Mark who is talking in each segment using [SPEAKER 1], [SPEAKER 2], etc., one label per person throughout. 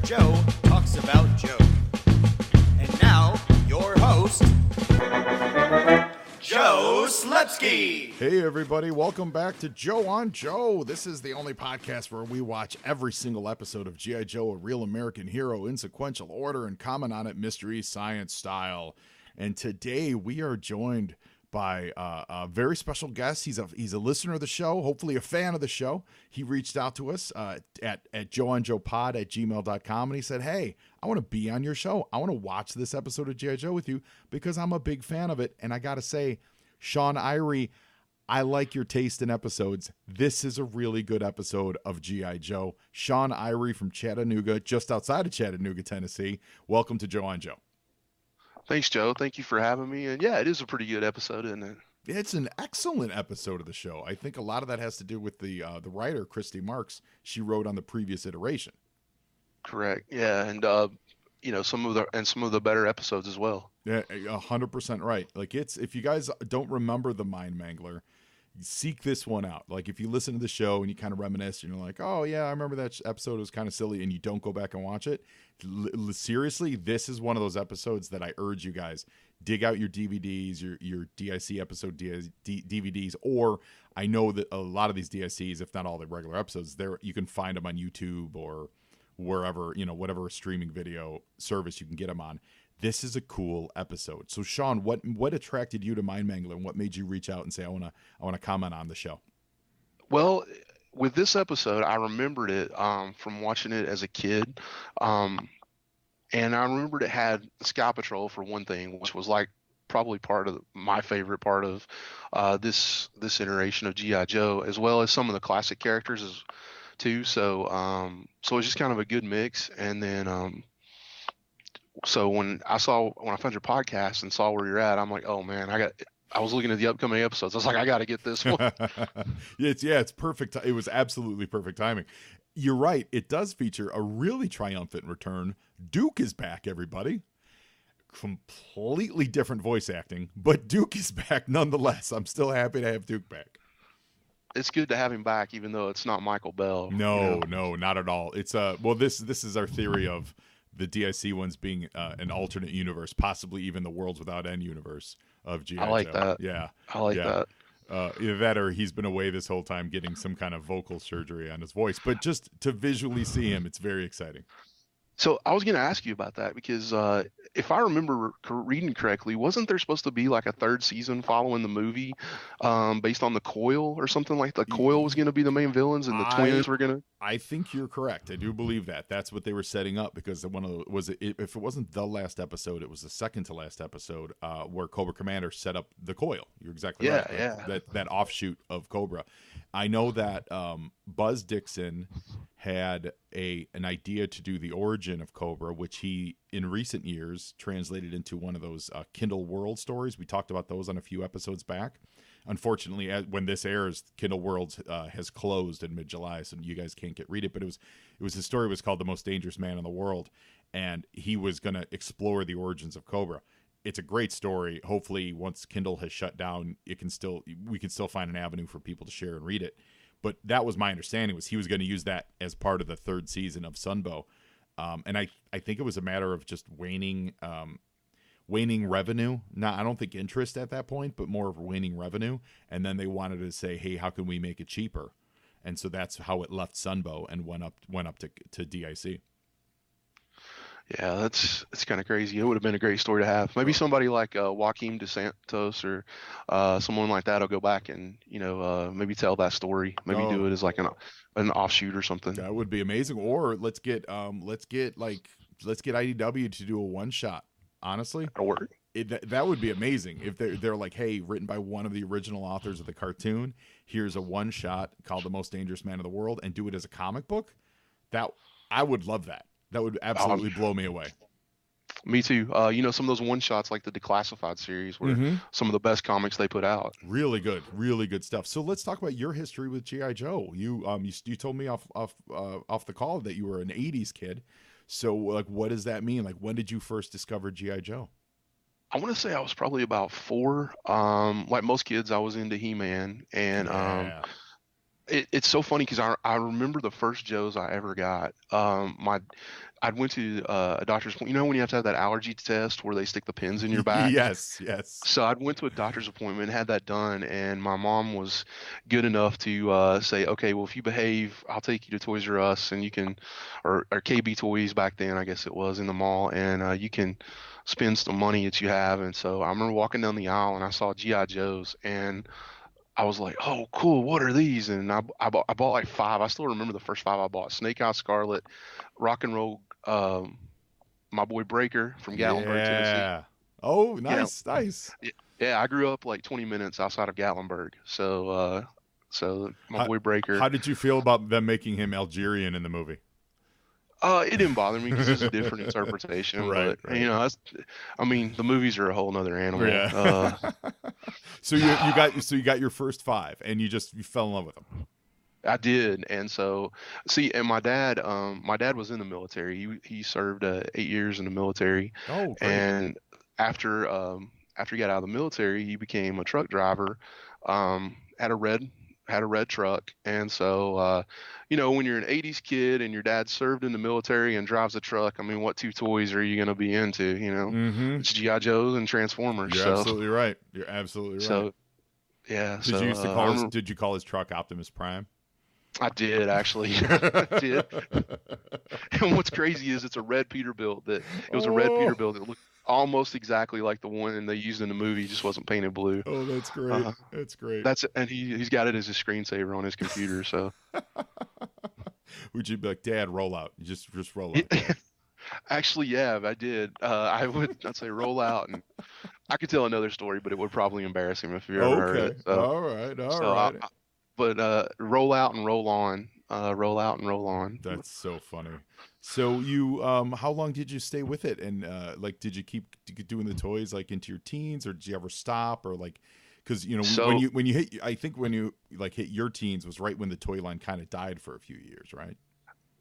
[SPEAKER 1] Joe talks about Joe. And now, your host, Joe Slepsky.
[SPEAKER 2] Hey everybody, welcome back to Joe on Joe. This is the only podcast where we watch every single episode of GI Joe, a real American hero, in sequential order and comment on it mystery science style. And today we are joined by a very special guest. He's a listener of the show, hopefully a fan of the show. He reached out to us at joeonjoepod@gmail.com, and he said, hey, I want to be on your show. I want to watch this episode of G.I. Joe with you because I'm a big fan of it. And I got to say, Shawn Iery, I like your taste in episodes. This is a really good episode of G.I. Joe. Shawn Iery from Chattanooga, just outside of Chattanooga, Tennessee. Welcome to Joe on Joe.
[SPEAKER 3] Thanks, Joe. Thank you for having me. And yeah, it is a pretty good episode, isn't it?
[SPEAKER 2] It's an excellent episode of the show. I think a lot of that has to do with the writer, Christy Marks. She wrote on the previous iteration.
[SPEAKER 3] Correct. Yeah, and some of the better episodes as well.
[SPEAKER 2] Yeah, 100% right. Like, it's, if you guys don't remember the Mind Mangler, seek this one out. Like, if you listen to the show and you kind of reminisce and you're like, oh yeah, I remember that episode was kind of silly, and you don't go back and watch it, seriously, this is one of those episodes that I urge you guys, dig out your DVDs, your DIC episode DVDs, or I know that a lot of these DICs, if not all the regular episodes, there you can find them on YouTube or wherever, whatever streaming video service you can get them on. This is a cool episode. So Shawn, what attracted you to Mind Mangler, and what made you reach out and say, I want to comment on the show?
[SPEAKER 3] Well, with this episode, I remembered it from watching it as a kid. And I remembered it had Sky Patrol for one thing, which was like probably my favorite part of this iteration of G.I. Joe, as well as some of the classic characters too. So it's just kind of a good mix. And then so when I found your podcast and saw where you're at, I'm like, oh man, I was looking at the upcoming episodes. I was like, I got to get this one.
[SPEAKER 2] It's perfect. It was absolutely perfect timing. You're right. It does feature a really triumphant return. Duke is back, everybody. Completely different voice acting, but Duke is back nonetheless. I'm still happy to have Duke back.
[SPEAKER 3] It's good to have him back, even though it's not Michael Bell.
[SPEAKER 2] No, not at all. It's this is our theory of the DIC ones being an alternate universe, possibly even the Worlds Without End universe of G.I. Joe.
[SPEAKER 3] I like that.
[SPEAKER 2] Yeah.
[SPEAKER 3] I like that.
[SPEAKER 2] Either that or he's been away this whole time getting some kind of vocal surgery on his voice. But just to visually see him, it's very exciting.
[SPEAKER 3] So I was going to ask you about that because if I remember reading correctly, wasn't there supposed to be like a third season following the movie based on the Coil or something like that? The Coil was going to be the main villains and the twins were going to...
[SPEAKER 2] I think you're correct. I do believe that. That's what they were setting up, because if it wasn't the last episode, it was the second to last episode where Cobra Commander set up the Coil. You're exactly right.
[SPEAKER 3] Yeah.
[SPEAKER 2] That offshoot of Cobra. I know that Buzz Dixon had an idea to do the origin of Cobra, which he, in recent years, translated into one of those Kindle World stories. We talked about those on a few episodes back. Unfortunately, when this airs, Kindle World has closed in mid-July, so you guys can't read it. But it was his story was called "The Most Dangerous Man in the World," and he was going to explore the origins of Cobra. It's a great story. Hopefully, once Kindle has shut down, we can still find an avenue for people to share and read it. But that was my understanding, was he was going to use that as part of the third season of Sunbow. And I think it was a matter of just waning revenue. I don't think interest at that point, but more of waning revenue. And then they wanted to say, hey, how can we make it cheaper? And so that's how it left Sunbow and went up to DIC.
[SPEAKER 3] Yeah, it's kind of crazy. It would have been a great story to have. Maybe somebody like Joaquin DeSantos or someone like that will go back and maybe tell that story. Maybe do it as like an offshoot or something.
[SPEAKER 2] That would be amazing. Or let's get IDW to do a one shot. Honestly,
[SPEAKER 3] that'll work.
[SPEAKER 2] That would be amazing if they're like, hey, written by one of the original authors of the cartoon. Here's a one shot called "The Most Dangerous Man in the World," and do it as a comic book. That I would love that. That would absolutely blow me away.
[SPEAKER 3] Me too. Some of those one shots like the Declassified series were some of the best comics they put out.
[SPEAKER 2] Really good stuff. So let's talk about your history with G.I. Joe. You told me off the call that you were an 80s kid. So like, what does that mean? Like, when did you first discover G.I. Joe?
[SPEAKER 3] I want to say I was probably about 4. Like most kids, I was into He-Man, and It's so funny because I remember the first Joes I ever got. I went to a doctor's. You know when you have to have that allergy test where they stick the pins in your back.
[SPEAKER 2] Yes, yes.
[SPEAKER 3] So I went to a doctor's appointment, had that done, and my mom was good enough to say, okay, well, if you behave, I'll take you to Toys R Us, and you can, or KB Toys back then, I guess it was in the mall, and you can spend some money that you have. And so I remember walking down the aisle and I saw GI Joes, and I was like, oh, cool, what are these? And I bought like five. I still remember the first five I bought: Snake Eye Scarlet, Rock and Roll, my boy Breaker from Gatlinburg, Tennessee.
[SPEAKER 2] Yeah. Oh,
[SPEAKER 3] Yeah,
[SPEAKER 2] nice.
[SPEAKER 3] yeah, I grew up like 20 minutes outside of Gatlinburg. So my
[SPEAKER 2] How,
[SPEAKER 3] boy Breaker.
[SPEAKER 2] how did you feel about them making him Algerian in the movie?
[SPEAKER 3] It didn't bother me because it's a different interpretation.
[SPEAKER 2] Right,
[SPEAKER 3] But
[SPEAKER 2] right.
[SPEAKER 3] I mean, the movies are a whole nother animal.
[SPEAKER 2] Yeah. So you got your first five, and you fell in love with them.
[SPEAKER 3] I did, and so see, and my dad was in the military. He served 8 years in the military,
[SPEAKER 2] Oh, great.
[SPEAKER 3] and after after he got out of the military, he became a truck driver. Had a red truck, and so when you're an '80s kid and your dad served in the military and drives a truck, I mean, what two toys are you gonna be into?
[SPEAKER 2] Mm-hmm.
[SPEAKER 3] It's GI Joes and Transformers.
[SPEAKER 2] You're
[SPEAKER 3] So
[SPEAKER 2] absolutely right. You're absolutely right.
[SPEAKER 3] so yeah.
[SPEAKER 2] Did
[SPEAKER 3] So
[SPEAKER 2] you used to call did you call his truck Optimus Prime?
[SPEAKER 3] I did actually. I did. And what's crazy is it's a red Peterbilt that it was a red
[SPEAKER 2] Oh,
[SPEAKER 3] Peterbilt that looked almost exactly like the one they used in the movie, just wasn't painted blue.
[SPEAKER 2] oh, that's great.
[SPEAKER 3] Uh,
[SPEAKER 2] That's great.
[SPEAKER 3] and he's got it as a screensaver on his computer. So
[SPEAKER 2] Would you be like, Dad, roll out? Just roll out, Dad.
[SPEAKER 3] actually, yeah, I did. I'd say roll out, and I could tell another story, but it would probably embarrass him if you ever heard
[SPEAKER 2] Okay.
[SPEAKER 3] it. So
[SPEAKER 2] All right. All
[SPEAKER 3] so
[SPEAKER 2] right.
[SPEAKER 3] but roll out and roll on. Roll out and roll on.
[SPEAKER 2] That's so funny. So you, how long did you stay with it? And like, did you keep doing the toys like into your teens, or did you ever stop, or like, because
[SPEAKER 3] So
[SPEAKER 2] when you hit, I think when you like hit your teens was right when the toy line kind of died for a few years, right?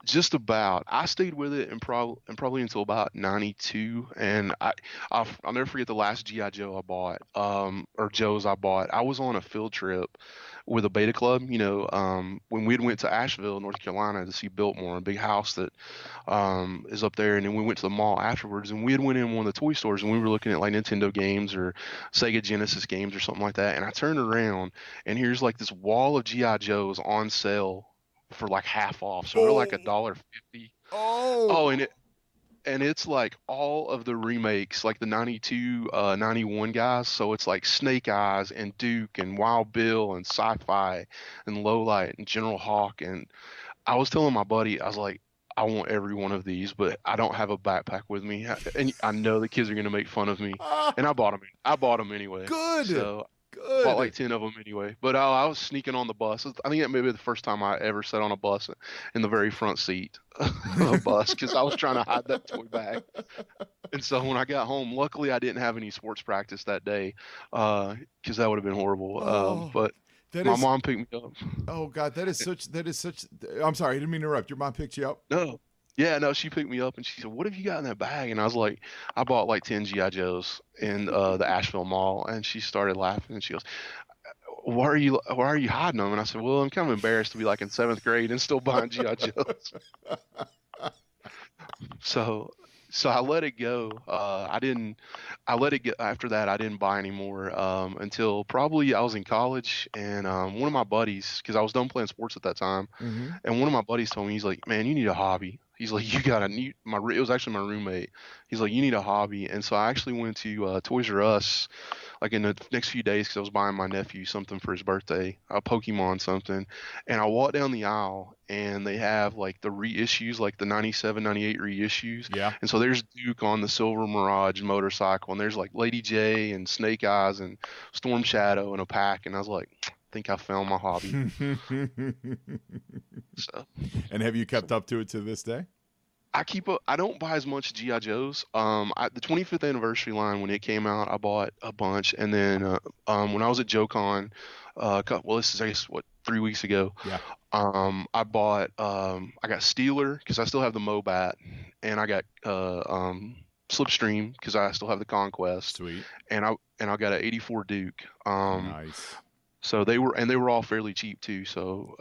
[SPEAKER 3] just about. I stayed with it and probably until about 92. And I'll never forget the last GI Joe I bought, or Joes I bought. I was on a field trip with a beta club, when we went to Asheville, North Carolina to see Biltmore, a big house that is up there. And then we went to the mall afterwards, and we had went in one of the toy stores, and we were looking at like Nintendo games or Sega Genesis games or something like that. And I turned around, and here's like this wall of GI Joes on sale for like half off. So they're like
[SPEAKER 2] Oh,
[SPEAKER 3] $1.50.
[SPEAKER 2] oh,
[SPEAKER 3] Oh, and it's like all of the remakes, like the 92, 91 guys. So it's like Snake Eyes and Duke and Wild Bill and Sci-Fi and Lowlight and General Hawk. And I was telling my buddy, I was like, I want every one of these, but I don't have a backpack with me, and I know the kids are gonna make fun of me.
[SPEAKER 2] ah,
[SPEAKER 3] And I bought them. I bought them anyway.
[SPEAKER 2] good,
[SPEAKER 3] So bought like
[SPEAKER 2] good.
[SPEAKER 3] 10 of them anyway. But I was sneaking on the bus. I think that may be the first time I ever sat on a bus in the very front seat of a bus because I was trying to hide that toy bag. And so when I got home, luckily I didn't have any sports practice that day because that would have been horrible.
[SPEAKER 2] Oh,
[SPEAKER 3] But
[SPEAKER 2] that
[SPEAKER 3] my
[SPEAKER 2] is.
[SPEAKER 3] mom picked me up.
[SPEAKER 2] Oh God, that is such. I'm sorry, I didn't mean to interrupt. Your mom picked you up.
[SPEAKER 3] No. Yeah, no, she picked me up and she said, "What have you got in that bag?" And I was like, "I bought like 10 GI Joes in the Asheville Mall." And she started laughing and she goes, why are you hiding them? And I said, well, I'm kind of embarrassed to be like in seventh grade and still buying GI Joes. So I let it go. I let it get after that. I didn't buy anymore until probably I was in college, and one of my buddies, because I was done playing sports at that time,
[SPEAKER 2] Mm-hmm.
[SPEAKER 3] and one of my buddies told me, he's like, man, you need a hobby. He's like, you got to need it was actually my roommate. He's like, you need a hobby. And so I actually went to Toys R Us like in the next few days because I was buying my nephew something for his birthday, a Pokemon something. And I walked down the aisle and they have like the reissues, like the 97, 98 reissues.
[SPEAKER 2] Yeah.
[SPEAKER 3] And so there's Duke on the Silver Mirage motorcycle, and there's like Lady J and Snake Eyes and Storm Shadow in a pack. And I was like, I think I found my hobby. So
[SPEAKER 2] And have you kept up to it to this day?
[SPEAKER 3] I don't buy as much GI Joes. The 25th anniversary line when it came out, I bought a bunch, and then when I was at JoeCon, this is I guess 3 weeks ago.
[SPEAKER 2] Yeah.
[SPEAKER 3] I bought I got Steeler because I still have the Mobat, and I got Slipstream because I still have the Conquest,
[SPEAKER 2] Sweet.
[SPEAKER 3] and I got an '84 Duke.
[SPEAKER 2] Nice.
[SPEAKER 3] So they were all fairly cheap too. So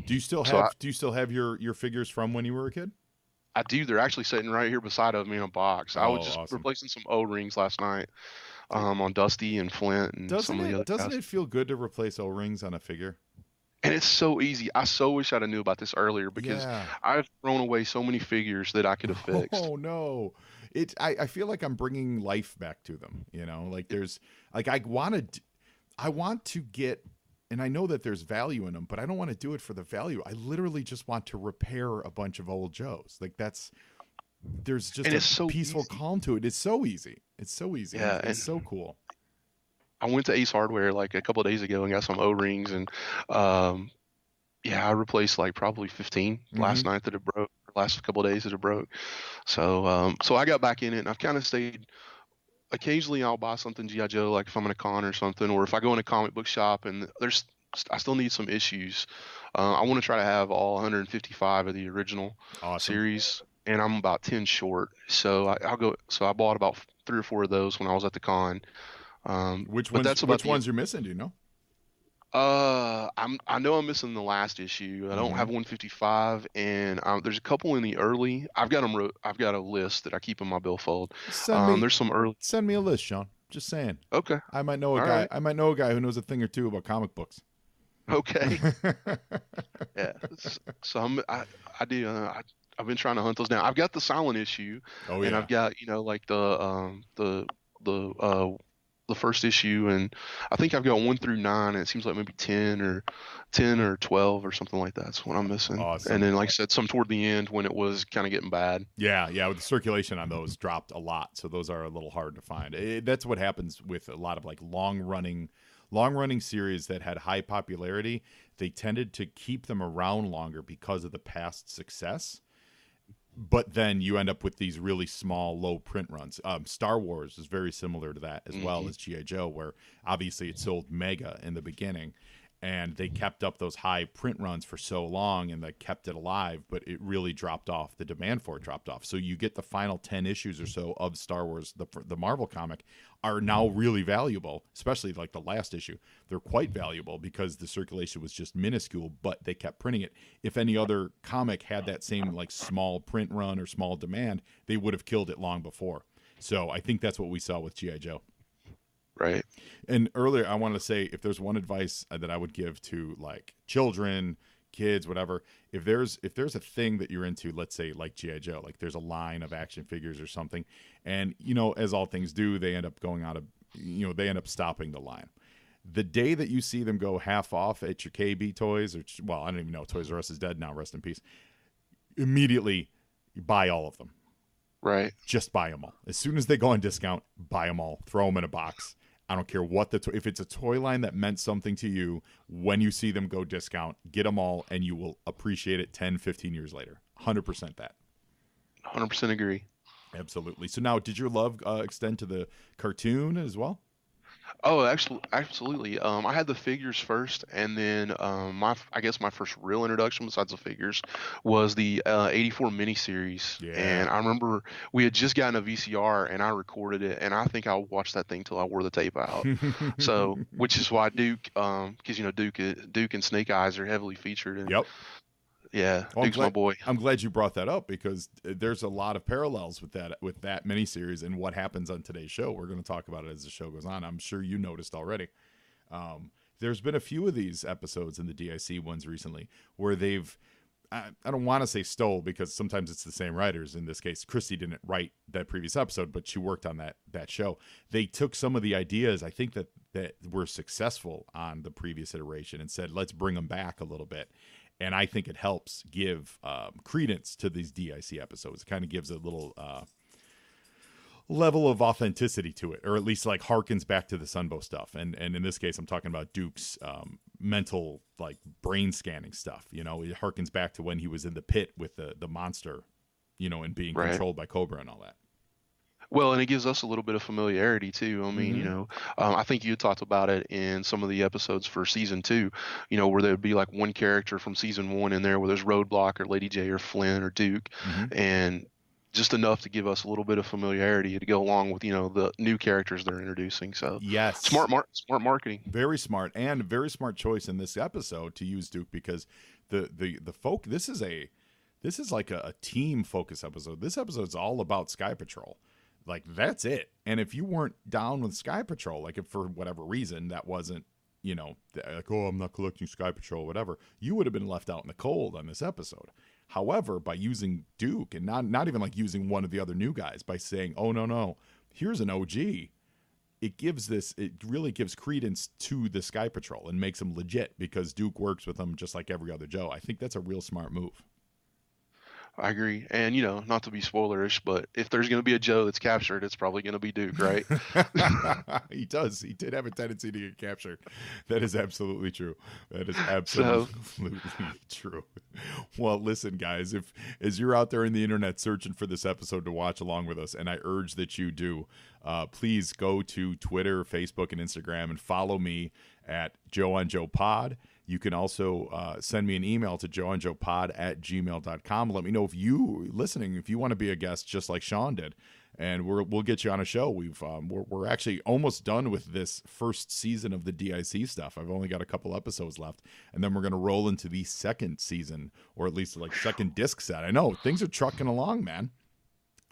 [SPEAKER 2] Do you still
[SPEAKER 3] so
[SPEAKER 2] have your figures from when you were a kid?
[SPEAKER 3] I do. They're actually sitting right here beside of me in a box. I was
[SPEAKER 2] Oh,
[SPEAKER 3] just
[SPEAKER 2] awesome.
[SPEAKER 3] replacing some O-rings last night on Dusty and Flint and some of the other
[SPEAKER 2] Doesn't
[SPEAKER 3] guys.
[SPEAKER 2] it feel good to replace O-rings on a figure?
[SPEAKER 3] And it's so easy. I so wish I'd have knew about this earlier because
[SPEAKER 2] Yeah.
[SPEAKER 3] I've thrown away so many figures that I could have fixed.
[SPEAKER 2] Oh no. I feel like I'm bringing life back to them, you know? Like there's like I want to get, and I know that there's value in them, but I don't want to do it for the value. I literally just want to repair a bunch of old Joes. Like there's just
[SPEAKER 3] And
[SPEAKER 2] a
[SPEAKER 3] it's so
[SPEAKER 2] peaceful
[SPEAKER 3] easy.
[SPEAKER 2] calm to it. It's so easy. It's so easy.
[SPEAKER 3] Yeah,
[SPEAKER 2] It's
[SPEAKER 3] and
[SPEAKER 2] so cool.
[SPEAKER 3] I went to Ace Hardware like a couple of days ago and got some O-rings and um yeah, I replaced like probably 15
[SPEAKER 2] Hmm.
[SPEAKER 3] last night that it broke, last couple of days that it broke. So I got back in it and I've kind of stayed. Occasionally I'll buy something GI Joe, like if I'm in a con or something, or if I go in a comic book shop and I still need some issues. I want to try to have all 155 of the original
[SPEAKER 2] Awesome.
[SPEAKER 3] series, and I'm about 10 short. So I'll go. So I bought about 3 or 4 of those when I was at the con. But that's about
[SPEAKER 2] Which
[SPEAKER 3] the.
[SPEAKER 2] ones you're missing, do you know?
[SPEAKER 3] I know I'm missing the last issue. I don't
[SPEAKER 2] Hmm.
[SPEAKER 3] have 155, and there's a couple in the early. I've got a list that I keep in my billfold. There's some early.
[SPEAKER 2] Send me a list, Sean. Just saying.
[SPEAKER 3] Okay,
[SPEAKER 2] I might know a
[SPEAKER 3] all
[SPEAKER 2] guy.
[SPEAKER 3] right,
[SPEAKER 2] I might know a guy who knows a thing or two about comic books.
[SPEAKER 3] okay, yeah. So I do. I've been trying to hunt those down. I've got the silent issue,
[SPEAKER 2] Oh
[SPEAKER 3] and
[SPEAKER 2] yeah.
[SPEAKER 3] I've got like the the first issue, and I think I've got 1 through 9, and it seems like maybe 10 or 12 or something like that. That's what I'm missing. And
[SPEAKER 2] Awesome.
[SPEAKER 3] then, like I said, some toward the end when it was kind of getting bad.
[SPEAKER 2] Yeah, yeah. With the circulation on those dropped a lot, so those are a little hard to find. That's what happens with a lot of like long running series that had high popularity. They tended to keep them around longer because of the past success. But then you end up with these really small, low print runs. Star Wars is very similar to that, as well
[SPEAKER 3] Hmm.
[SPEAKER 2] as GI Joe, where obviously it sold mega in the beginning, and they kept up those high print runs for so long, and that kept it alive. But it really dropped off. The demand for it dropped off. So you get the final 10 issues or so of Star Wars, the Marvel comic, are now really valuable, especially like the last issue. They're quite valuable because the circulation was just minuscule, but they kept printing it. If any other comic had that same like small print run or small demand, they would have killed it long before. So I think that's what we saw with GI Joe.
[SPEAKER 3] Right.
[SPEAKER 2] And earlier, I wanted to say, if there's one advice that I would give to like children, kids, whatever, if there's a thing that you're into, let's say like GI Joe, like there's a line of action figures or something, and as all things do, they end up going out of, they end up stopping the line. The day that you see them go half off at your KB Toys, or well, I don't even know, Toys R Us is dead now, rest in peace. Immediately, you buy all of them.
[SPEAKER 3] Right.
[SPEAKER 2] Just buy them all. As soon as they go on discount, buy them all. Throw them in a box. I don't care what if it's a toy line that meant something to you, when you see them go discount, get them all, and you will appreciate it 10, 15 years later. 100% that.
[SPEAKER 3] 100% agree.
[SPEAKER 2] Absolutely. So now, did your love extend to the cartoon as well?
[SPEAKER 3] Oh, actually, absolutely. I had the figures first, and then I guess my first real introduction besides the figures was the '84 miniseries.
[SPEAKER 2] Yeah.
[SPEAKER 3] And I remember we had just gotten a VCR, and I recorded it, and I think I watched that thing till I wore the tape out. So, which is why Duke, because Duke and Snake Eyes are heavily featured, and
[SPEAKER 2] Yep.
[SPEAKER 3] yeah,
[SPEAKER 2] Well,
[SPEAKER 3] Duke's my boy.
[SPEAKER 2] I'm glad you brought that up, because there's a lot of parallels with that miniseries and what happens on today's show. We're going to talk about it as the show goes on. I'm sure you noticed already. There's been a few of these episodes in the DIC ones recently where I don't want to say stole, because sometimes it's the same writers. In this case, Christy didn't write that previous episode, but she worked on that show. They took some of the ideas, I think, that were successful on the previous iteration and said, let's bring them back a little bit. And I think it helps give credence to these DIC episodes. It kind of gives a little level of authenticity to it, or at least like harkens back to the Sunbow stuff. And in this case, I'm talking about Duke's mental, like brain scanning stuff. It harkens back to when he was in the pit with the monster, and being
[SPEAKER 3] Right.
[SPEAKER 2] controlled by Cobra and all that.
[SPEAKER 3] Well, and it gives us a little bit of familiarity too. I mean,
[SPEAKER 2] Mhm.
[SPEAKER 3] I think you talked about it in some of the episodes for season 2, where there'd be like one character from season 1 in there, where there's Roadblock or Lady J or Flynn or Duke,
[SPEAKER 2] Mhm.
[SPEAKER 3] and just enough to give us a little bit of familiarity to go along with, the new characters they're introducing. So
[SPEAKER 2] Yes.
[SPEAKER 3] smart marketing.
[SPEAKER 2] Very smart, and very smart choice in this episode to use Duke, because the folk this is like a team focus episode. This episode's all about Sky Patrol. Like, that's it. And if you weren't down with Sky Patrol, like if for whatever reason that wasn't, like, oh, I'm not collecting Sky Patrol, whatever, you would have been left out in the cold on this episode. However, by using Duke, and not even like using one of the other new guys, by saying, oh, no, here's an OG, it really gives credence to the Sky Patrol and makes them legit, because Duke works with them just like every other Joe. I think that's a real smart move.
[SPEAKER 3] I agree. And, not to be spoilerish, but if there's going to be a Joe that's captured, it's probably going to be Duke, right?
[SPEAKER 2] He does. He did have a tendency to get captured. That is absolutely true. That is absolutely true. Well, listen, guys, as you're out there in the internet searching for this episode to watch along with us, and I urge that you do, please go to Twitter, Facebook, and Instagram and follow me at Joe on Joe Pod. You can also send me an email to joeandjoepod@gmail.com. Let me know if you want to be a guest just like Shawn did, and we'll get you on a show. We're actually almost done with this first season of the DIC stuff. I've only got a couple episodes left, and then we're going to roll into the second season, or at least like second disc set. I know things are trucking along, man.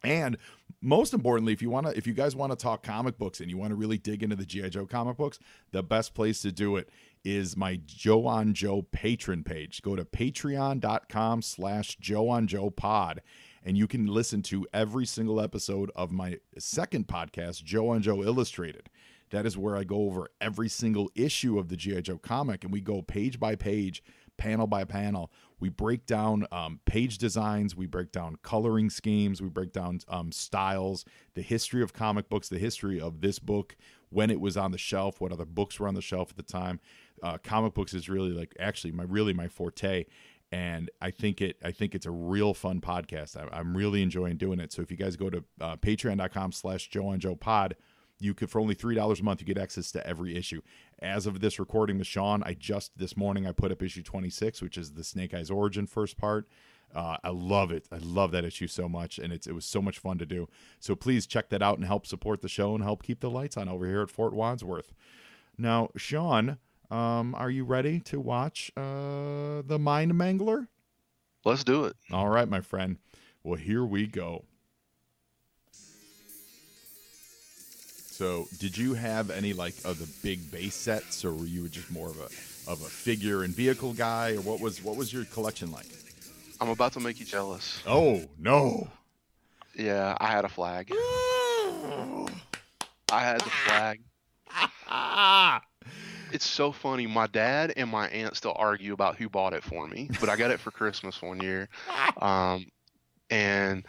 [SPEAKER 2] And most importantly, if you guys want to talk comic books and you want to really dig into the GI Joe comic books, the best place to do it is my Joe on Joe patron page. Go to patreon.com/JoeOnJoePod, and you can listen to every single episode of my second podcast, Joe on Joe Illustrated. That is where I go over every single issue of the GI Joe comic, and we go page by page, panel by panel. We break down page designs, we break down coloring schemes, we break down styles, the history of comic books, the history of this book, when it was on the shelf, what other books were on the shelf at the time. Comic books is really my forte, and I think it's a real fun podcast. I'm really enjoying doing it. So if you guys go to patreon.com/JoeOnJoePod, you could, for only $3 a month, you get access to every issue. As of this recording with Shawn, this morning I put up issue 26, which is the Snake Eyes origin first part. I love it. I love that issue so much, and it was so much fun to do. So please check that out and help support the show and help keep the lights on over here at Fort Wadsworth. Now, Shawn, are you ready to watch the Mind Mangler?
[SPEAKER 3] Let's do it.
[SPEAKER 2] All right, my friend. Well, here we go. So, did you have any of the big base sets, or were you just more of a figure and vehicle guy, or what was your collection like?
[SPEAKER 3] I'm about to make you jealous.
[SPEAKER 2] Oh no!
[SPEAKER 3] Yeah, I had a flag. I had the flag. It's so funny. My dad and my aunt still argue about who bought it for me, but I got it for Christmas one year. And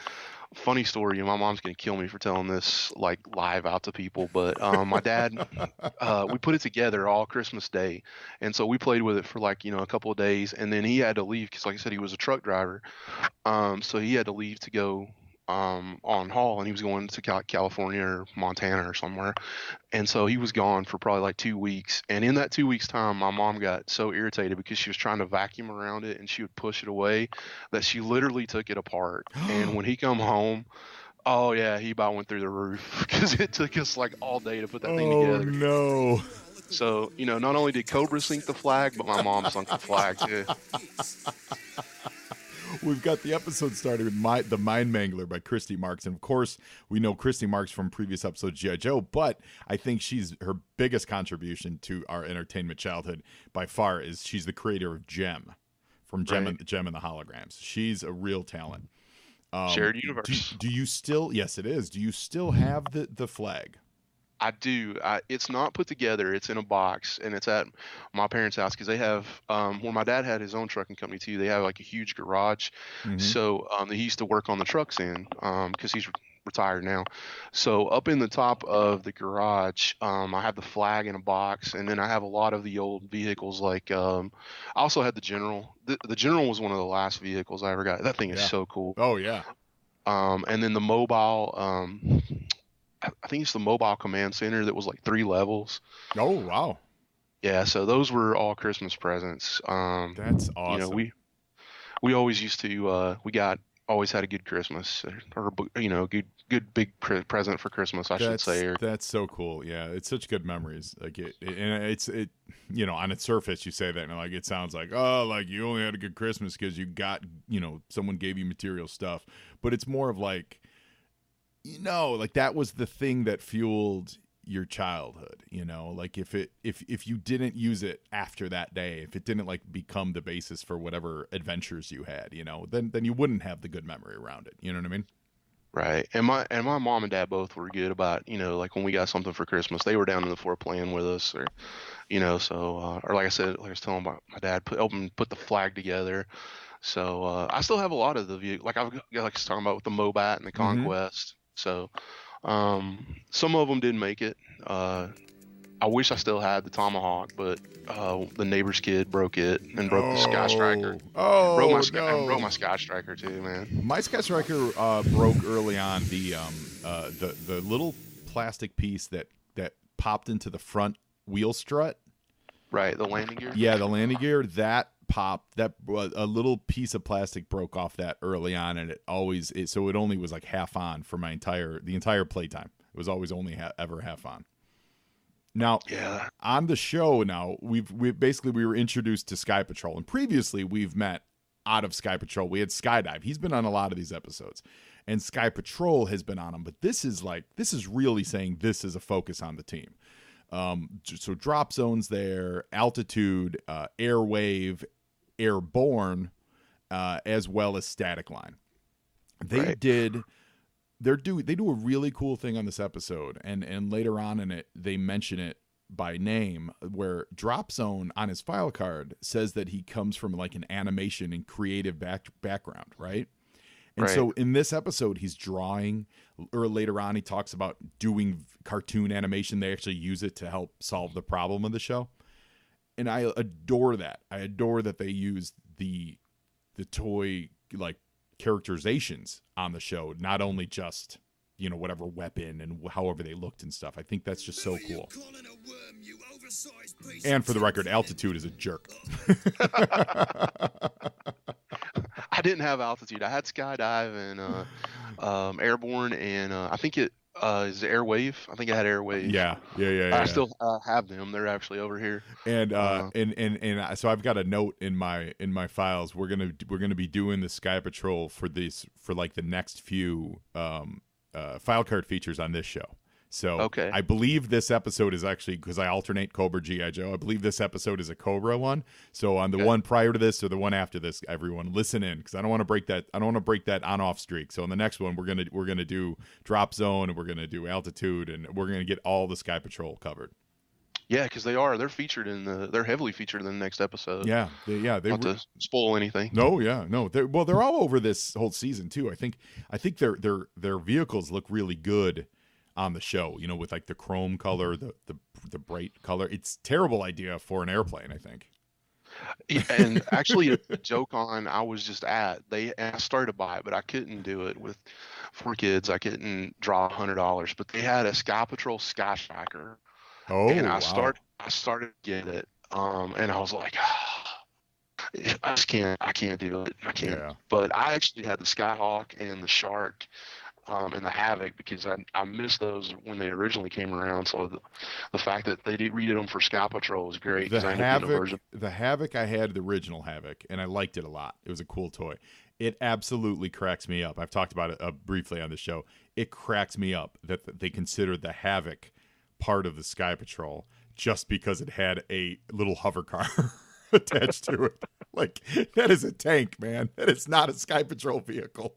[SPEAKER 3] funny story, my mom's gonna kill me for telling this live out to people, but my dad, we put it together all Christmas Day, and so we played with it for a couple of days, and then he had to leave because, like I said, he was a truck driver, so he had to leave to go on haul, and he was going to California or Montana or somewhere, and so he was gone for probably 2 weeks, and in that 2 weeks time, my mom got so irritated because she was trying to vacuum around it and she would push it away that she literally took it apart. And when he come home, oh yeah, he about went through the roof because it took us all day to put that thing together.
[SPEAKER 2] Oh no.
[SPEAKER 3] So, not only did Cobra sink the flag, but my mom sunk the flag too.
[SPEAKER 2] We've got the episode started with The Mind Mangler by Christy Marks. And of course, we know Christy Marks from previous episodes of G.I. Joe, but I think her biggest contribution to our entertainment childhood by far is she's the creator of Gem, from Gem,
[SPEAKER 3] right.
[SPEAKER 2] Gem and the Holograms. She's a real talent.
[SPEAKER 3] Shared universe.
[SPEAKER 2] Do you still, yes it is, do you still have the flag?
[SPEAKER 3] I do. It's not put together. It's in a box, and it's at my parents' house because they have, when my dad had his own trucking company too, they have a huge garage. Mm-hmm. So he used to work on the trucks in because he's retired now. So up in the top of the garage, I have the flag in a box, and then I have a lot of the old vehicles. I also had the General. The General was one of the last vehicles I ever got. That thing is so cool.
[SPEAKER 2] Oh yeah.
[SPEAKER 3] And then the mobile. I think it's the mobile command center that was 3 levels.
[SPEAKER 2] Oh wow!
[SPEAKER 3] Yeah, so those were all Christmas presents.
[SPEAKER 2] That's awesome.
[SPEAKER 3] We always used to. We got always had a good Christmas, or good big present for Christmas, I should say.
[SPEAKER 2] That's so cool. Yeah, it's such good memories. Like and it's on its surface you say that and like it sounds like, oh, like you only had a good Christmas because you got, someone gave you material stuff, but it's more of like, like that was the thing that fueled your childhood. Like if you didn't use it after that day, if it didn't like become the basis for whatever adventures you had, then you wouldn't have the good memory around it. You know what I mean?
[SPEAKER 3] Right. And my mom and dad both were good about, like when we got something for Christmas, they were down in the fort playing with us, or or like I said, like I was telling my dad, help him put the flag together. So I still have a lot of the view, like I was talking about with the Mobat and the Conquest. So some of them didn't make it. I wish I still had the Tomahawk, but the neighbor's kid broke it and broke the Sky Striker.
[SPEAKER 2] Oh,
[SPEAKER 3] broke my Sky Striker too, man.
[SPEAKER 2] My Sky Striker broke early on. The little plastic piece that popped into the front wheel strut.
[SPEAKER 3] Right, the landing gear.
[SPEAKER 2] Yeah, the landing gear that popped. That a little piece of plastic broke off that early on, and it only was like half on for the entire playtime. It was always only ever half on. Now, on the show now, we were introduced to Sky Patrol, and previously we've met out of Sky Patrol. We had Skydive. He's been on a lot of these episodes, and Sky Patrol has been on them. But this is really saying this is a focus on the team. So drop zones there, altitude, airwave, airborne, as well as static line. They do a really cool thing on this episode, and later on in it they mention it by name, where Drop Zone on his file card says that he comes from like an animation and creative background, right? And so in this episode he's drawing, or later on he talks about doing cartoon animation. They actually use it to help solve the problem of the show, and I adore that. I adore that they use the toy like characterizations on the show, not only just whatever weapon and however they looked and stuff. I think that's just so cool. And for the record, Altitude is a jerk.
[SPEAKER 3] I didn't have Altitude. I had Skydive and Airborne, and I think it is Airwave. I think I had Airwave.
[SPEAKER 2] Yeah.
[SPEAKER 3] I still have them. They're actually over here.
[SPEAKER 2] And so I've got a note in my files. We're gonna be doing the Sky Patrol for like the next few Filecard features on this show. So I believe this episode is actually, because I alternate Cobra GI Joe, I believe this episode is a Cobra one. So on the one prior to this or the one after this, everyone listen in, because I don't want to break that. I don't want to break that on-off streak. So on the next one, we're gonna do Drop Zone, and we're gonna do Altitude, and we're gonna get all the Sky Patrol covered.
[SPEAKER 3] Yeah, because they're featured they're heavily featured in the next episode.
[SPEAKER 2] Yeah,
[SPEAKER 3] not to spoil anything.
[SPEAKER 2] No, they're all over this whole season too. I think their vehicles look really good on the show, with like the chrome color, the bright color. It's a terrible idea for an airplane, I think.
[SPEAKER 3] And actually, a joke I was just at, I started to buy it, but I couldn't do it with 4 kids. I couldn't draw $100, but they had a Sky Patrol Sky Striker.
[SPEAKER 2] Oh,
[SPEAKER 3] and I
[SPEAKER 2] wow.
[SPEAKER 3] started to get it, and I was like, I can't do it. I can't. Yeah. But I actually had the Skyhawk and the Shark, and the Havoc, because I missed those when they originally came around. So the fact that they redid them for Sky Patrol was great.
[SPEAKER 2] The Havoc, I had the original Havoc, and I liked it a lot. It was a cool toy. It absolutely cracks me up. I've talked about it briefly on the show. It cracks me up that they considered the Havoc part of the Sky Patrol just because it had a little hover car attached to it. Like, that is a tank, man. That is not a Sky Patrol vehicle.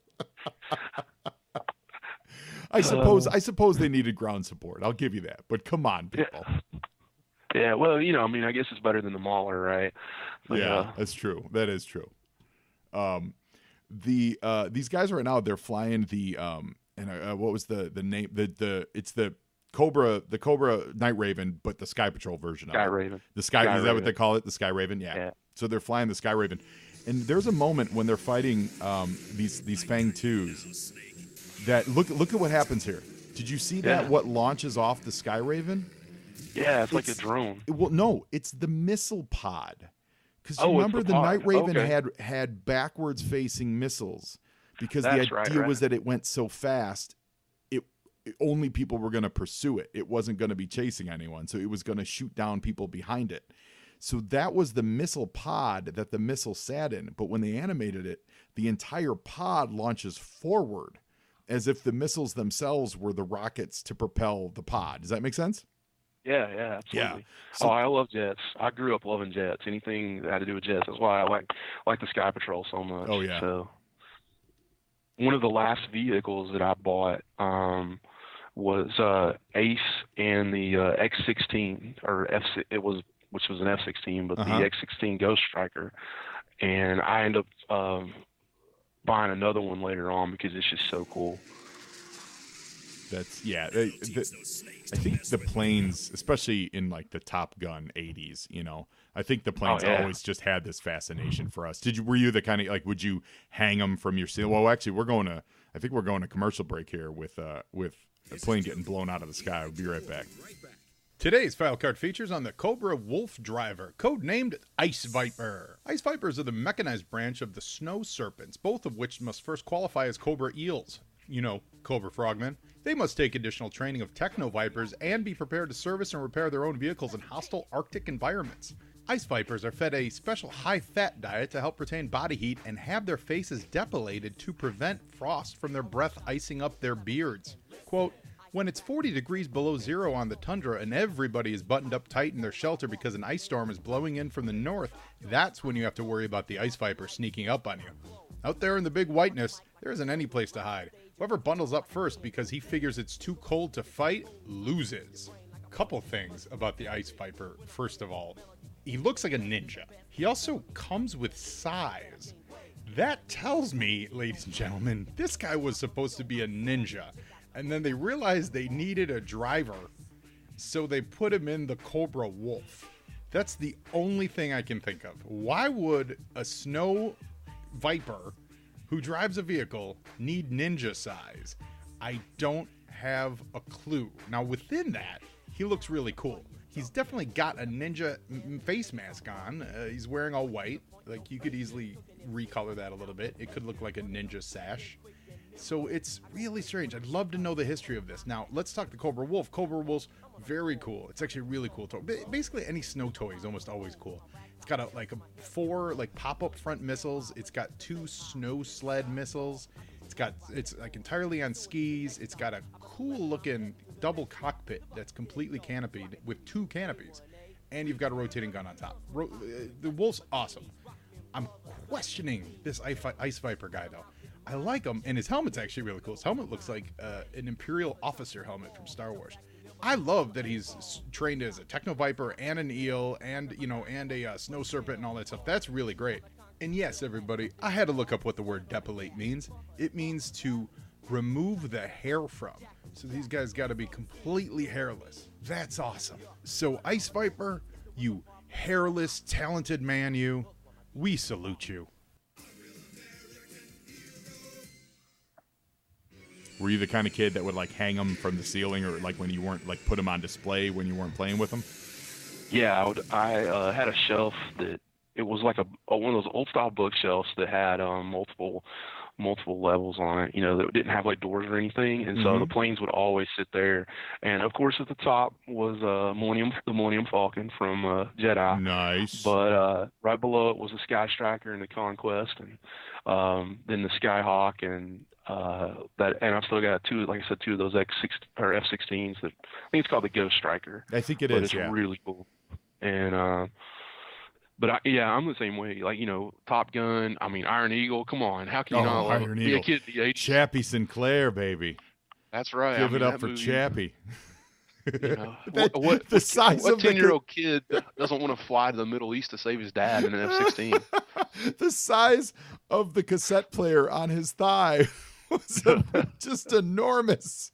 [SPEAKER 2] I suppose they needed ground support. I'll give you that. But come on, people.
[SPEAKER 3] Yeah, well, I guess it's better than the Mauler, right? But,
[SPEAKER 2] that's true. That is true. These guys right now, they're flying the what was the name? It's the Cobra Night Raven, but the Sky Patrol version of it.
[SPEAKER 3] Sky Raven.
[SPEAKER 2] The Sky is that what they call it? The Sky Raven? Yeah. So they're flying the Sky Raven. And there's a moment when they're fighting these Fang 2s that look at what happens here. Did you see that? What launches off the Sky Raven?
[SPEAKER 3] Yeah, it's like a drone.
[SPEAKER 2] Well, no, it's the missile pod. Because remember the Night Raven had backwards facing missiles because
[SPEAKER 3] That's
[SPEAKER 2] the idea was that it went so fast, only people were going to pursue it. It wasn't going to be chasing anyone, so it was going to shoot down people behind it. So that was the missile pod that the missile sat in. But when they animated it, the entire pod launches forward as if the missiles themselves were the rockets to propel the pod. Does that make sense?
[SPEAKER 3] Yeah, absolutely. Yeah. So, I love jets. I grew up loving jets. Anything that had to do with jets. That's why I like the Sky Patrol so much.
[SPEAKER 2] Oh, yeah.
[SPEAKER 3] So one of the last vehicles that I bought was Ace and the X-16, or which was an F-16, but the X-16 Ghost Striker. And I ended up buying another one later on because it's just so cool.
[SPEAKER 2] That's I think the planes, especially in like the Top Gun 80s, I think the planes always just had this fascination for us. Were you the kind of like, would you hang them from your ceiling? Well, actually, I think we're going to commercial break here with a plane getting blown out of the sky. We'll be right back. Today's Filecard features on the Cobra Wolf driver, codenamed Ice Viper. Ice Vipers are the mechanized branch of the snow serpents, both of which must first qualify as Cobra eels. Cobra frogmen. They must take additional training of Techno Vipers and be prepared to service and repair their own vehicles in hostile Arctic environments. Ice Vipers are fed a special high-fat diet to help retain body heat and have their faces depilated to prevent frost from their breath icing up their beards. Quote, when it's 40 degrees below zero on the tundra and everybody is buttoned up tight in their shelter because an ice storm is blowing in from the north, that's when you have to worry about the Ice Viper sneaking up on you. Out there in the big whiteness, there isn't any place to hide. Whoever bundles up first because he figures it's too cold to fight loses. Couple things about the Ice Viper. First of all, he looks like a ninja. He also comes with size. That tells me, ladies and gentlemen, this guy was supposed to be a ninja. And then they realized they needed a driver, so they put him in the Cobra Wolf. That's the only thing I can think of. Why would a snow viper who drives a vehicle need ninja size? I don't have a clue. Now, within that, he looks really cool. He's definitely got a ninja face mask on. He's wearing all white. Like, you could easily recolor that a little bit. It could look like a ninja sash. So it's really strange. I'd love to know the history of this. Now, let's talk the Cobra Wolf. Cobra Wolf's very cool. It's actually a really cool toy. Basically, any snow toy is almost always cool. It's got four pop-up front missiles. It's got 2 snow sled missiles. It's like entirely on skis. It's got a cool-looking double cockpit that's completely canopied with 2 canopies. And you've got a rotating gun on top. The Wolf's awesome. I'm questioning this Ice Viper guy, though. I like him, and his helmet's actually really cool. His helmet looks like an Imperial officer helmet from Star Wars. I love that he's trained as a Techno Viper and an eel and a snow serpent and all that stuff. That's really great. And yes, everybody, I had to look up what the word depilate means. It means to remove the hair from. So these guys got to be completely hairless. That's awesome. So Ice Viper, you hairless, talented man, we salute you. Were you the kind of kid that would hang them from the ceiling, or when you weren't put them on display when you weren't playing with them?
[SPEAKER 3] Yeah, I had a shelf that it was like one of those old style bookshelves that had multiple levels on it. That didn't have doors or anything, and so the planes would always sit there. And of course, at the top was the Millennium Falcon from Jedi.
[SPEAKER 2] Nice.
[SPEAKER 3] But right below it was the Sky Striker and the Conquest, and then the Skyhawk and. And I've still got 2 of those F-16s that I think it's called the Ghost Striker.
[SPEAKER 2] I think it
[SPEAKER 3] is.
[SPEAKER 2] It's
[SPEAKER 3] really cool. And I'm the same way. Top Gun. I mean, Iron Eagle. Come on, how can you not love be a kid in the 80s?
[SPEAKER 2] Chappie Sinclair, baby.
[SPEAKER 3] That's right.
[SPEAKER 2] Give it up for movie, Chappie.
[SPEAKER 3] What 10-year-old kid doesn't want to fly to the Middle East to save his dad in an F-16?
[SPEAKER 2] The size of the cassette player on his thigh was just enormous.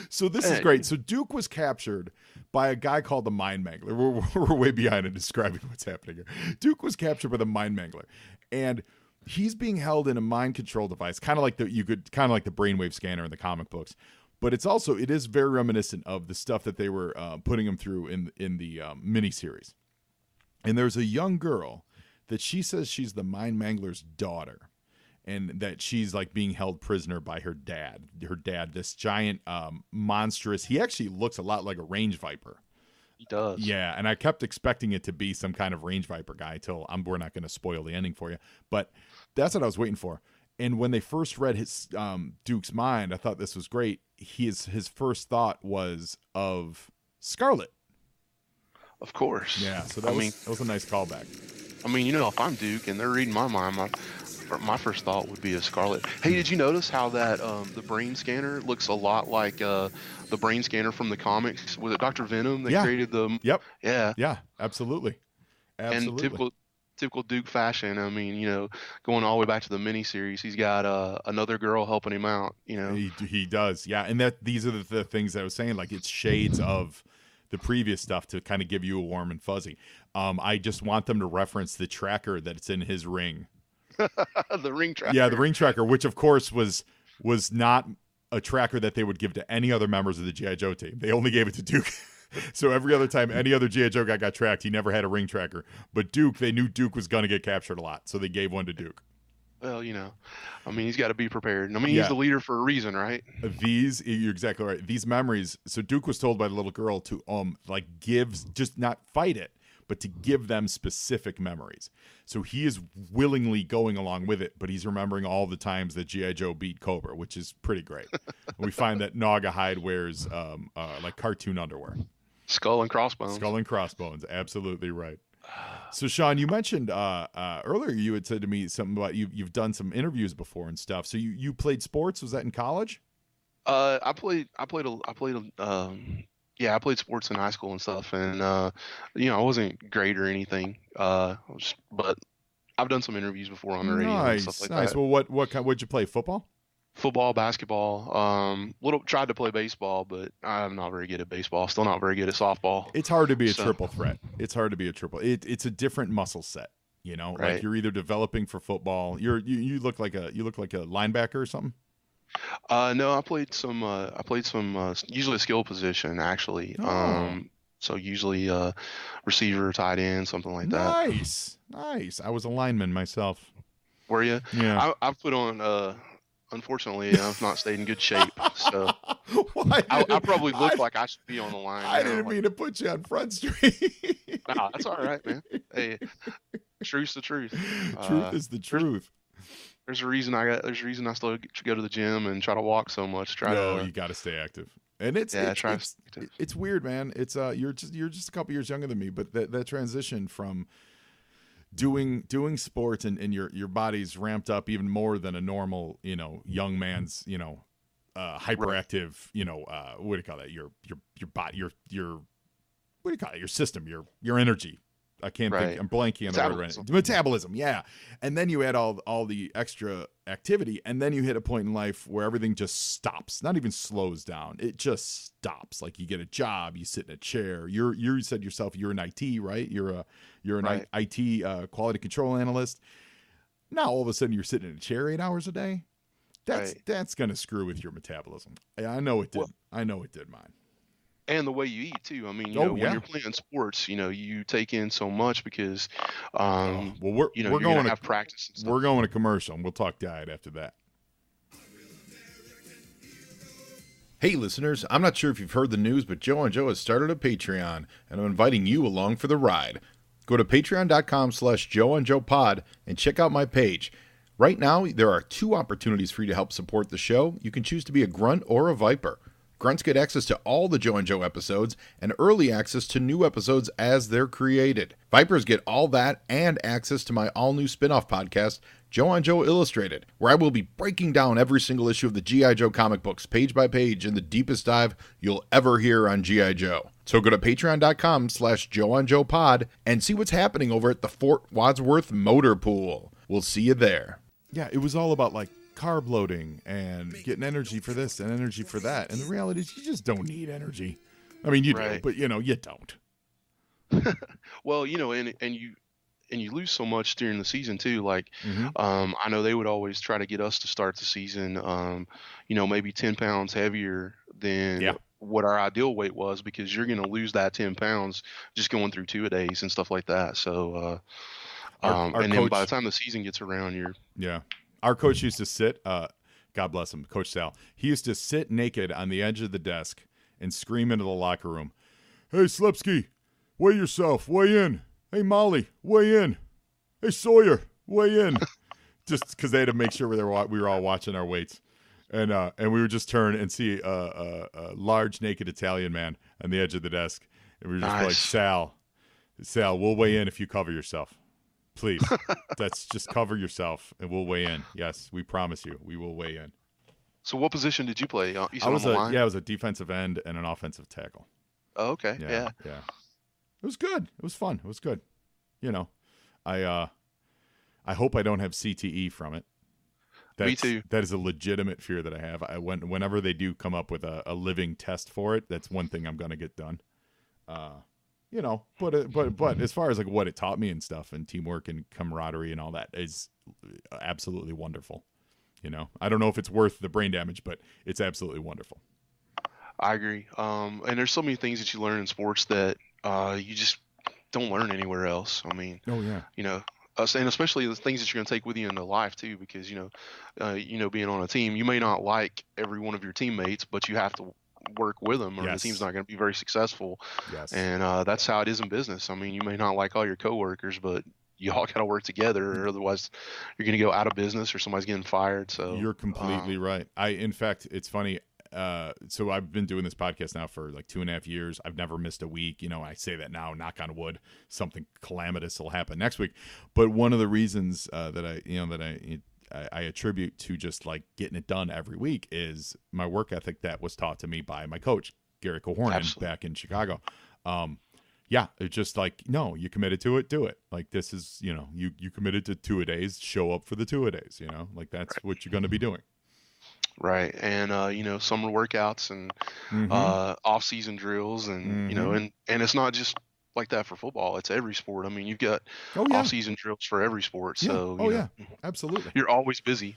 [SPEAKER 2] So this is great. So Duke was captured by a guy called the Mind Mangler. We're way behind in describing what's happening here. Duke was captured by the Mind Mangler, and he's being held in a mind control device, kind of like the brainwave scanner in the comic books. But it is very reminiscent of the stuff that they were putting him through in the miniseries. And there's a young girl that she says she's the Mind Mangler's daughter. and that she's like being held prisoner by her dad. This giant, monstrous. He actually looks a lot like a range viper.
[SPEAKER 3] He does.
[SPEAKER 2] Yeah, and I kept expecting it to be some kind of range viper guy we're not going to spoil the ending for you, but that's what I was waiting for. And when they first read his Duke's mind, I thought this was great. His first thought was of Scarlet.
[SPEAKER 3] Of course.
[SPEAKER 2] Yeah, so that was a nice callback.
[SPEAKER 3] I mean, if I'm Duke and they're reading my mind, my first thought would be a Scarlet. Hey, did you notice how that the brain scanner looks a lot like the brain scanner from the comics? Was it Dr. Venom that created the?
[SPEAKER 2] Yep.
[SPEAKER 3] Yeah.
[SPEAKER 2] Yeah, absolutely.
[SPEAKER 3] And typical Duke fashion. I mean, going all the way back to the miniseries, he's got another girl helping him out.
[SPEAKER 2] He does. Yeah, and these are the things I was saying. Like, it's shades of the previous stuff to kind of give you a warm and fuzzy. I just want them to reference the tracker that's in his ring.
[SPEAKER 3] The ring tracker.
[SPEAKER 2] Yeah, the ring tracker, which of course was not a tracker that they would give to any other members of the GI Joe team. They only gave it to Duke. So every other time any other GI Joe guy got tracked, he never had a ring tracker. But Duke, they knew Duke was going to get captured a lot, so they gave one to Duke.
[SPEAKER 3] Well, I mean, he's got to be prepared. I mean, he's the leader for a reason, right?
[SPEAKER 2] You're exactly right. These memories. So Duke was told by the little girl to just not fight it, but to give them specific memories. So he is willingly going along with it, but he's remembering all the times that G.I. Joe beat Cobra, which is pretty great. We find that Naugahyde wears like cartoon underwear.
[SPEAKER 3] Skull and crossbones.
[SPEAKER 2] Skull and crossbones. Absolutely right. So, Shawn, you mentioned earlier, you had said to me something about you've done some interviews before and stuff. So you played sports. Was that in college?
[SPEAKER 3] I played sports in high school and stuff, and I wasn't great or anything. But I've done some interviews before on the radio and stuff like that.
[SPEAKER 2] Nice. Well, what'd you play? Football?
[SPEAKER 3] Football, basketball. Tried to play baseball, but I'm not very good at baseball. Still not very good at softball.
[SPEAKER 2] It's hard to be a triple threat. It's hard to be a triple. It's a different muscle set.
[SPEAKER 3] Right.
[SPEAKER 2] Like you're either developing for football. You look like a linebacker or something.
[SPEAKER 3] No, I played some usually a skill position actually.
[SPEAKER 2] Oh.
[SPEAKER 3] So usually receiver, tight end, something like that.
[SPEAKER 2] Nice. I was a lineman myself.
[SPEAKER 3] Were you?
[SPEAKER 2] Yeah.
[SPEAKER 3] I've put on. Unfortunately, I've not stayed in good shape, so I probably look like I should be on the line.
[SPEAKER 2] I didn't mean to put you on Front Street.
[SPEAKER 3] Nah, that's all right, man. Hey, truth's the truth.
[SPEAKER 2] Truth is the truth.
[SPEAKER 3] There's a reason I still go to the gym and try to walk so much.
[SPEAKER 2] You got to stay active, and it's weird, man. It's you're just a couple years younger than me, but that transition from doing sports and your body's ramped up even more than a normal young man's hyperactive what do you call that, your body, your what do you call it, your system, your energy. I can't think. I'm blanking on the word right. Metabolism, yeah. And then you add all the extra activity, and then you hit a point in life where everything just stops. Not even slows down. It just stops. Like you get a job, you sit in a chair. You said yourself you're in IT, right? You're an IT quality control analyst. Now all of a sudden you're sitting in a chair 8 hours a day. That's gonna screw with your metabolism. I know it did. Well, I know it did mine.
[SPEAKER 3] And the way you eat too. I mean, when you're playing sports, you take in so much because,
[SPEAKER 2] we're going to
[SPEAKER 3] have practice. And stuff.
[SPEAKER 2] We're going to commercial, and we'll talk diet after that. Hey, listeners! I'm not sure if you've heard the news, but Joe and Joe has started a Patreon, and I'm inviting you along for the ride. Go to patreon.com/JoeandJoePod and check out my page. Right now, there are 2 opportunities for you to help support the show. You can choose to be a grunt or a viper. Grunts get access to all the Joe and Joe episodes and early access to new episodes as they're created. Vipers get all that and access to my all-new spin-off podcast, Joe on Joe Illustrated, where I will be breaking down every single issue of the G.I. Joe comic books, page by page, in the deepest dive you'll ever hear on G.I. Joe. So go to patreon.com/JoeOnJoePod and see what's happening over at the Fort Wadsworth Motor Pool. We'll see you there. Yeah, it was all about carb loading and getting energy for this and energy for that. And the reality is you just don't need energy. I mean, you do, but you don't.
[SPEAKER 3] Well, and you lose so much during the season too. I know they would always try to get us to start the season, maybe 10 pounds heavier than what our ideal weight was, because you're going to lose that 10 pounds just going through 2-a-days and stuff like that. So, then by the time the season gets around,
[SPEAKER 2] Our coach used to sit, God bless him, Coach Sal. He used to sit naked on the edge of the desk and scream into the locker room, "Hey, Slipsky, weigh yourself, weigh in. Hey, Molly, weigh in. Hey, Sawyer, weigh in." Just because they had to make sure we were all watching our weights. And we would just turn and see a large naked Italian man on the edge of the desk. And we were just like, Sal, we'll weigh in if you cover yourself. Please. That's just cover yourself and we'll weigh in. Yes, we promise you. We will weigh in.
[SPEAKER 3] So what position did you play? You said
[SPEAKER 2] I was
[SPEAKER 3] on the line?
[SPEAKER 2] I was a defensive end and an offensive tackle.
[SPEAKER 3] Oh, okay. Yeah.
[SPEAKER 2] It was good. It was fun. It was good. You know, I hope I don't have CTE from it.
[SPEAKER 3] Me too.
[SPEAKER 2] That is a legitimate fear that I have. Whenever they do come up with a living test for it, that's one thing I'm going to get done. You know, but as far as like what it taught me and stuff and teamwork and camaraderie and all that is absolutely wonderful. You know, I don't know if it's worth the brain damage, but it's absolutely wonderful.
[SPEAKER 3] I agree. And there's so many things that you learn in sports that you just don't learn anywhere else. I mean, you know, and especially the things that you're going to take with you into life too, because being on a team, you may not like every one of your teammates, but you have to work with them, or the team's not going to be very successful. Yes. And that's how it is in business. I mean, you may not like all your coworkers, but you all got to work together, or otherwise you're going to go out of business, or somebody's getting fired. So
[SPEAKER 2] you're completely right. In fact, it's funny. So I've been doing this podcast now for like 2.5 years. I've never missed a week. You know, I say that now, knock on wood, something calamitous will happen next week. But one of the reasons that I attribute to just like getting it done every week is my work ethic that was taught to me by my coach, Gary Cohornan, back in Chicago. It's just like, no, you committed to it, do it. Like this is, you know, you committed to 2-a-days, show up for the 2-a-days, you know, like that's what you're going to be doing.
[SPEAKER 3] Right. And, summer workouts and off-season drills and, you know, and it's not just like that for football. It's every sport. I mean, you've got off-season drills for every sport. So,
[SPEAKER 2] absolutely.
[SPEAKER 3] You're always busy.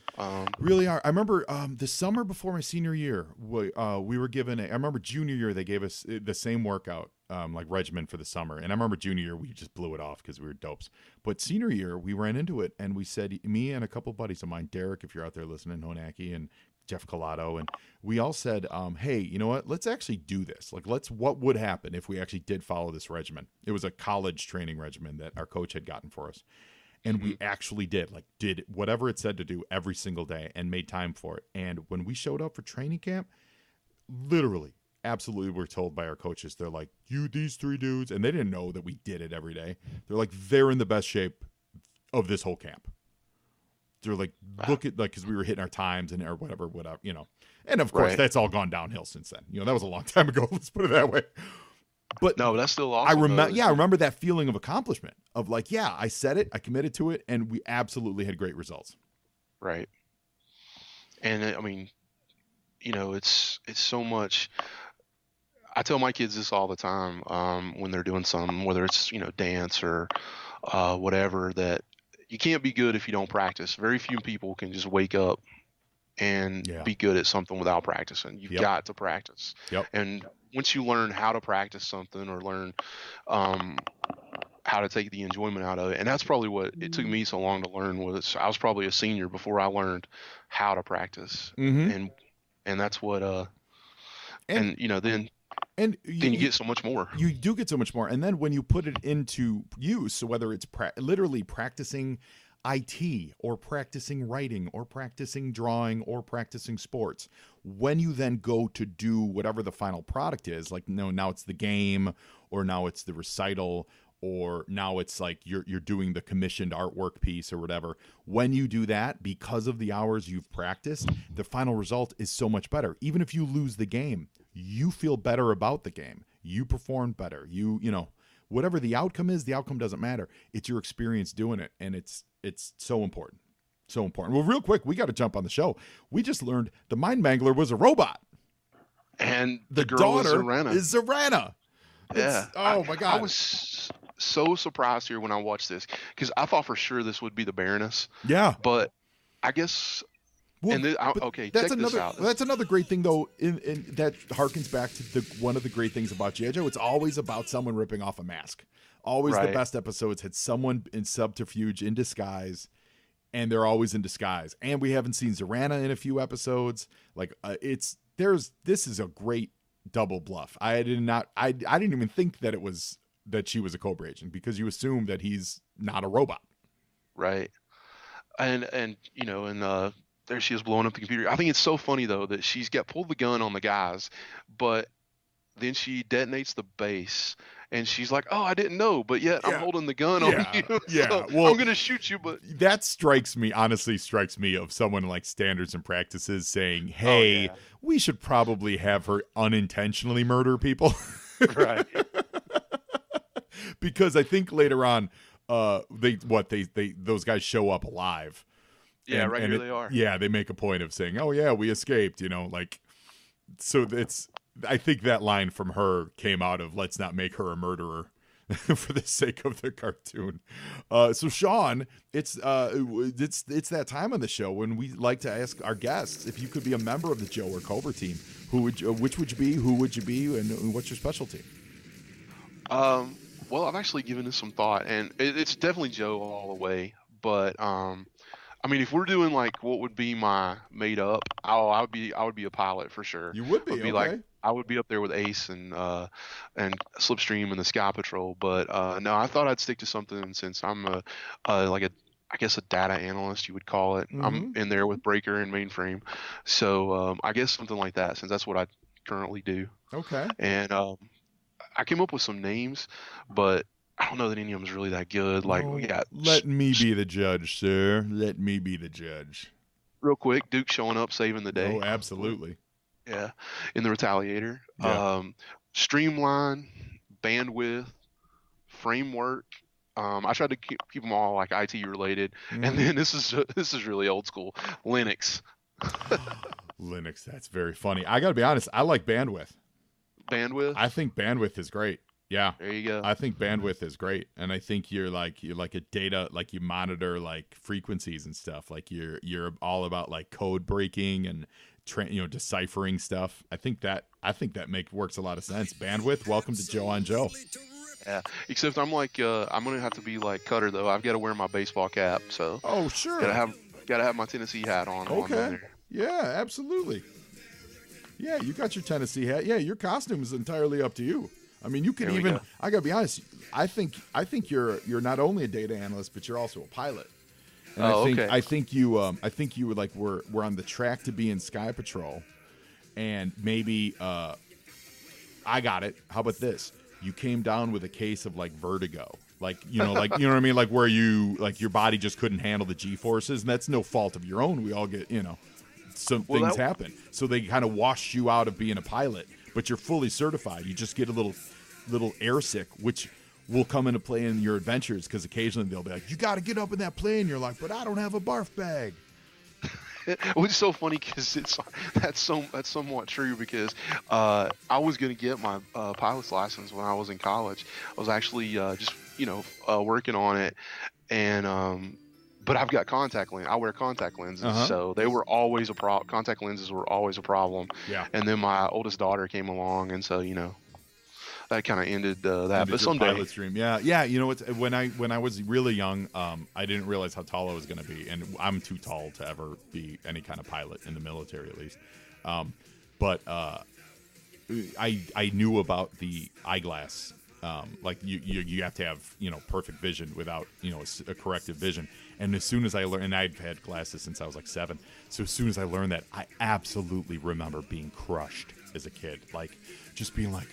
[SPEAKER 2] Really are. I remember the summer before my senior year, we were given I remember junior year, they gave us the same workout, like regimen for the summer. And I remember junior year, we just blew it off because we were dopes. But senior year, we ran into it and we said, me and a couple buddies of mine, Derek, if you're out there listening, Honaki, and Jeff Collado, and we all said, hey, you know what? Let's actually do this. Like, what would happen if we actually did follow this regimen? It was a college training regimen that our coach had gotten for us. And we actually did whatever it said to do every single day and made time for it. And when we showed up for training camp, literally, absolutely, we're told by our coaches, they're like, these 3 dudes, and they didn't know that we did it every day. They're like, they're in the best shape of this whole camp. They're like, look at, like, because we were hitting our times and or whatever, you know. And of course, that's all gone downhill since then. You know, that was a long time ago. Let's put it that way. But
[SPEAKER 3] no, that's still awesome.
[SPEAKER 2] I remember that feeling of accomplishment of like, I said it, I committed to it, and we absolutely had great results.
[SPEAKER 3] Right. And I mean, you know, it's so much. I tell my kids this all the time when they're doing something, whether it's, you know, dance or whatever, that you can't be good if you don't practice. Very few people can just wake up and be good at something without practicing. You've got to practice.
[SPEAKER 2] Yep.
[SPEAKER 3] And once you learn how to practice something or learn how to take the enjoyment out of it, and that's probably what it took me so long to learn, was I was probably a senior before I learned how to practice. And that's what then you get so much more.
[SPEAKER 2] You do get so much more. And then when you put it into use, so whether it's literally practicing IT or practicing writing or practicing drawing or practicing sports, when you then go to do whatever the final product is, like now it's the game, or now it's the recital, or now it's like you're doing the commissioned artwork piece or whatever. When you do that, because of the hours you've practiced, the final result is so much better. Even if you lose the game, you feel better about the game. You performed better. You know, whatever the outcome is, the outcome doesn't matter. It's your experience doing it, and it's so important. So important. Well, real quick, we got to jump on the show. We just learned the Mind Mangler was a robot.
[SPEAKER 3] And
[SPEAKER 2] the
[SPEAKER 3] girl
[SPEAKER 2] daughter
[SPEAKER 3] is
[SPEAKER 2] Zarana.
[SPEAKER 3] Yeah.
[SPEAKER 2] Oh, my God.
[SPEAKER 3] I was so surprised here when I watched this, because I thought for sure this would be the Baroness.
[SPEAKER 2] Yeah.
[SPEAKER 3] But I guess...
[SPEAKER 2] Well,
[SPEAKER 3] okay,
[SPEAKER 2] that's
[SPEAKER 3] check
[SPEAKER 2] another.
[SPEAKER 3] this out.
[SPEAKER 2] That's another great thing, though. In that harkens back to one of the great things about GI Joe. It's always about someone ripping off a mask. Always the best episodes had someone in subterfuge, in disguise, and they're always in disguise. And we haven't seen Zorana in a few episodes. Like this is a great double bluff. I didn't even think that she was a Cobra agent, because you assume that he's not a robot.
[SPEAKER 3] Right. And there she is blowing up the computer. I think it's so funny though that she's pulled the gun on the guys, but then she detonates the base, and she's like, "Oh, I didn't know, but yet I'm holding the gun on you.
[SPEAKER 2] Yeah,
[SPEAKER 3] so
[SPEAKER 2] well,
[SPEAKER 3] I'm gonna shoot you." But
[SPEAKER 2] that honestly strikes me of someone like Standards and Practices saying, "Hey, we should probably have her unintentionally murder people."
[SPEAKER 3] Right.
[SPEAKER 2] Because I think later on, those guys show up alive.
[SPEAKER 3] Yeah, right here they are.
[SPEAKER 2] Yeah, they make a point of saying, "Oh yeah, we escaped," so I think that line from her came out of, let's not make her a murderer for the sake of the cartoon. So Shawn, it's that time on the show when we like to ask our guests if you could be a member of the Joe or Cobra team. Which would you be? Who would you be? And what's your specialty?
[SPEAKER 3] Well, I've actually given this some thought, and it's definitely Joe all the way. But I mean, if we're doing like what would be my made up, I would be a pilot for sure.
[SPEAKER 2] You would be, okay.
[SPEAKER 3] I would be up there with Ace and Slipstream and the Sky Patrol. But no, I thought I'd stick to something since I'm I guess a data analyst, you would call it.
[SPEAKER 2] Mm-hmm.
[SPEAKER 3] I'm in there with Breaker and Mainframe, so I guess something like that, since that's what I currently do.
[SPEAKER 2] Okay.
[SPEAKER 3] And I came up with some names, but I don't know that any of them is really that good. Like,
[SPEAKER 2] let me be the judge, sir. Let me be the judge.
[SPEAKER 3] Real quick, Duke showing up, saving the day.
[SPEAKER 2] Oh, absolutely.
[SPEAKER 3] Yeah, in the Retaliator.
[SPEAKER 2] Yeah.
[SPEAKER 3] Streamline, bandwidth, framework. I tried to keep them all like IT related, and then this is really old school. Linux.
[SPEAKER 2] Linux. That's very funny. I got to be honest. I like bandwidth.
[SPEAKER 3] Bandwidth.
[SPEAKER 2] I think bandwidth is great. Yeah.
[SPEAKER 3] There you go.
[SPEAKER 2] I think bandwidth is great, and I think you're like a data, like you monitor like frequencies and stuff. Like you're all about like code breaking and deciphering stuff. I think that works a lot of sense. Bandwidth. Welcome to Joe on Joe.
[SPEAKER 3] Yeah. Except I'm like I'm gonna have to be like Cutter though. I've got to wear my baseball cap. So.
[SPEAKER 2] Oh sure.
[SPEAKER 3] Gotta have my Tennessee hat on.
[SPEAKER 2] Okay. Yeah, absolutely. Yeah, you got your Tennessee hat. Yeah, your costume is entirely up to you. I mean, you can even. I gotta be honest. I think you're not only a data analyst, but you're also a pilot. And I think you would like we're on the track to be in Sky Patrol, and maybe I got it. How about this? You came down with a case of like vertigo, like you know what I mean, like where you like your body just couldn't handle the G forces, and that's no fault of your own. We all get some things happen. So they kind of washed you out of being a pilot, but you're fully certified. You just get a little air sick, which will come into play in your adventures, because occasionally they'll be like, you got to get up in that plane. You're like, but I don't have a barf bag.
[SPEAKER 3] Which is so funny because that's somewhat true, because I was going to get my pilot's license when I was in college. I was actually just working on it, and but I've got contact lenses. I wear contact lenses, so they were always a problem. Contact lenses were always a problem.
[SPEAKER 2] Yeah.
[SPEAKER 3] And then my oldest daughter came along, and so that kind of ended that. But someday,
[SPEAKER 2] pilot stream. Yeah. You know, when I was really young, I didn't realize how tall I was going to be, and I'm too tall to ever be any kind of pilot in the military, at least. But I knew about the eyeglass. Like you have to have perfect vision without a corrective vision. And as soon as I learned, and I've had glasses since I was like 7, so as soon as I learned that, I absolutely remember being crushed as a kid, like just being like,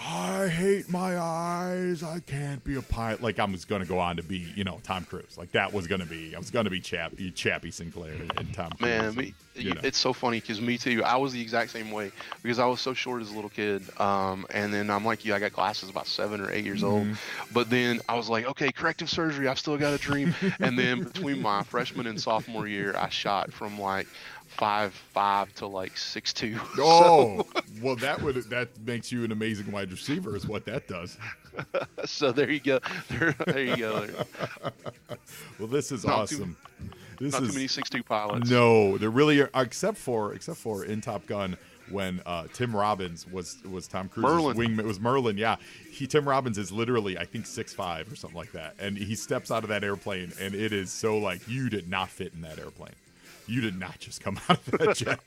[SPEAKER 2] I hate my eyes. I can't be a pilot. Like I was going to go on to be, Tom Cruise. Like I was going to be Chappie Sinclair and Tom Cruise.
[SPEAKER 3] Man, it's so funny because me too. I was the exact same way because I was so short as a little kid. And then I'm like you. I got glasses about 7 or 8 years old. But then I was like, okay, corrective surgery. I've still got a dream. And then between my freshman and sophomore year, I shot from like 5'5" to like 6'2".
[SPEAKER 2] Oh, well, that makes you an amazing wide receiver, is what that does.
[SPEAKER 3] So there you go. There you go.
[SPEAKER 2] Well, this is awesome.
[SPEAKER 3] Not too many 6'2" pilots.
[SPEAKER 2] No, there really are, except for in Top Gun, when Tim Robbins was Tom Cruise's
[SPEAKER 3] Merlin.
[SPEAKER 2] wingman. It was Merlin, yeah. Tim Robbins is literally, I think, 6'5" or something like that, and he steps out of that airplane, and it is so like, you did not fit in that airplane. You did not just come out of that jet.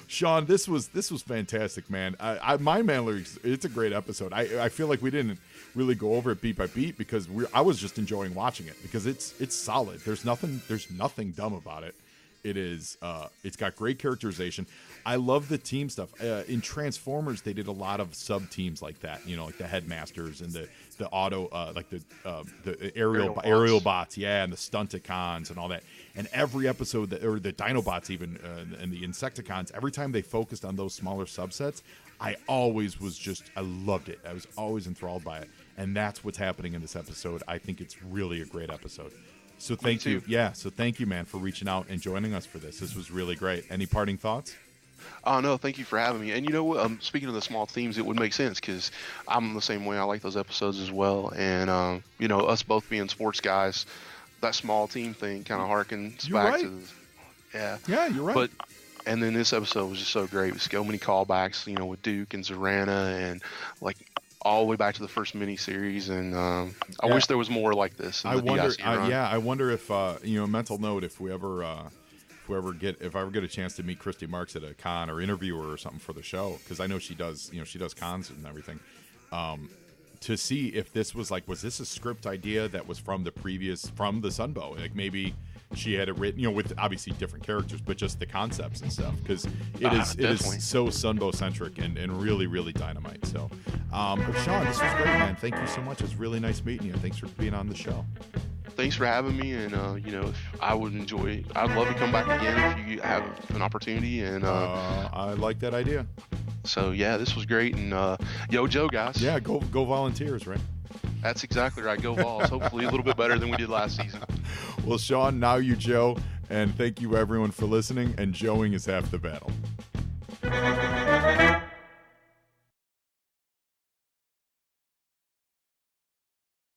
[SPEAKER 2] Shawn, this was fantastic, man. Mind Mangler, it's a great episode. I feel like we didn't really go over it beat by beat because I was just enjoying watching it because it's solid. There's nothing dumb about it. It is it's got great characterization. I love the team stuff. In Transformers, they did a lot of sub teams like that. You know, like the Headmasters and the auto like the aerial bots, yeah, and the Stunticons and all that. And every episode or the Dinobots even and the Insecticons, every time they focused on those smaller subsets, I loved it. I was always enthralled by it. And that's what's happening in this episode. I think it's really a great episode. So thank you. Yeah, so thank you, man, for reaching out and joining us for this. This was really great. Any parting thoughts?
[SPEAKER 3] Oh, no, thank you for having me. And you know what? Speaking of the small themes, it would make sense because I'm the same way. I like those episodes as well. And, you know, us both being sports guys, that small team thing kind of harkens back to yeah.
[SPEAKER 2] Yeah, you're right.
[SPEAKER 3] And then this episode was just so great. With so many callbacks, you know, with Duke and Zorana and like all the way back to the first miniseries. And I wish there was more like this.
[SPEAKER 2] I wonder. I wonder if you know, mental note, if I ever get a chance to meet Christy Marks at a con or interview her or something for the show, because I know she does cons and everything. To see if this was this a script idea that was from the Sunbow? Like maybe she had it written, you know, with obviously different characters, but just the concepts and stuff, because it is so Sunbow centric and really, really dynamite. So, but Shawn, this was great, man. Thank you so much. It was really nice meeting you. Thanks for being on the show.
[SPEAKER 3] Thanks for having me, and you know, I'd love to come back again if you have an opportunity. And
[SPEAKER 2] I like that idea.
[SPEAKER 3] So yeah, this was great, and yo Joe, guys.
[SPEAKER 2] Yeah, go Volunteers, right?
[SPEAKER 3] That's exactly right. Go Vols. Hopefully a little bit better than we did last season.
[SPEAKER 2] Well, Shawn, now you Joe, and thank you everyone for listening. And Joeing is half the battle.